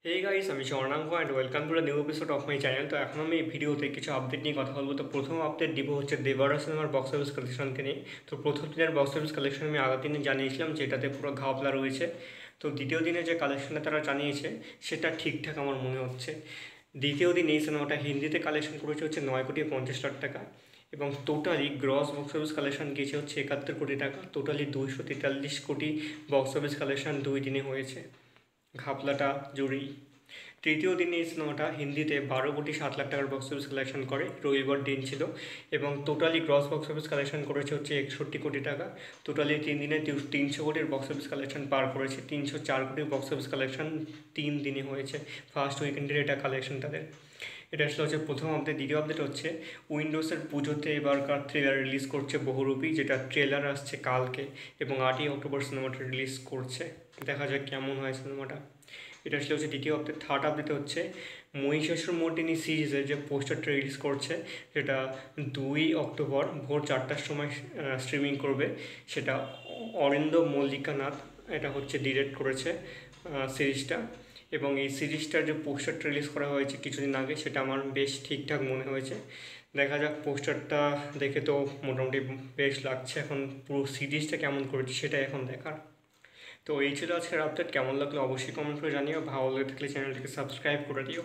হে guys, আমি Swarnank and welcome to the new episode of my channel. তো এখন আমি এই ভিডিওতে কিছু আপডেট নিয়ে কথা বলবো। তো প্রথম আপডেট দিব হচ্ছে দেবারা সিনেমার বক্স অফিস কালেকশনকে নিয়ে। তো প্রথম দিনের বক্স অফিস কালেকশন আমি আগের দিনে জানিয়েছিলাম যেটাতে পুরো ঘাপলা রয়েছে। তো দ্বিতীয় দিনে যে কালেকশনটা তারা জানিয়েছে সেটা ঠিকঠাক আমার মনে হচ্ছে। দ্বিতীয় দিন এই সিনেমাটা হিন্দিতে কালেকশন করেছে হচ্ছে 9,50,00,000 টাকা, এবং totally gross box office collection গিয়েছে হচ্ছে 71 কোটি টাকা। টোটালি 243 কোটি বক্স অফিস কালেকশন 2 দিনে হয়েছে, ঘাপলাটা জুড়েই। তৃতীয় দিনে এই সিনেমাটা হিন্দিতে 12,07,00,000 টাকার বক্স অফিস কালেকশন করে, রবিবার দিন ছিল, এবং totally gross box office collection করেছে হচ্ছে 61 কোটি টাকা। টোটালি 3 দিনে 300 কোটির বক্স অফিস কালেকশন পার করেছে। 304 কোটির বক্স অফিস কালেকশন 3 দিনে হয়েছে। ফার্স্ট উইকেন্ডের এটা কালেকশন তাদের। এটা আসলে হচ্ছে প্রথম আপডেট। দ্বিতীয় আপডেট হচ্ছে উইন্ডোজের পুজোতে এবারকার থ্রিলার রিলিজ করছে বহুরূপী, যেটা ট্রেলার আসছে কালকে, এবং 8ই অক্টোবর সিনেমাটা রিলিজ করছে। দেখা যাক কেমন হয় সিনেমাটা। এটা আসলে হচ্ছে দ্বিতীয় আপডেট। থার্ড আপডেট হচ্ছে মহিষাসুরমর্দিনী সিরিজের যে পোস্টারটা রিলিজ করছে, যেটা 2ই অক্টোবর ভোর 4টার সময় স্ট্রিমিং করবে। সেটা অরিন্দম মল্লিকানাথ এটা হচ্ছে ডিরেক্ট করেছে সিরিজটা, এবং এই সিরিজটার যে পোস্টারটা রিলিজ করা হয়েছে কিছুদিন আগে সেটা আমার বেশ ঠিকঠাক মনে হয়েছে। দেখা যাক, পোস্টারটা দেখে তো মোটামুটি বেশ লাগছে। এখন পুরো সিরিজটা কেমন করেছে সেটা এখন দেখার। তো এই ছিল আজকের আপডেট। কেমন লাগলো অবশ্যই কমেন্ট করে জানিও। ভালো লাগে থাকলে চ্যানেলটিকে সাবস্ক্রাইব করে দিও।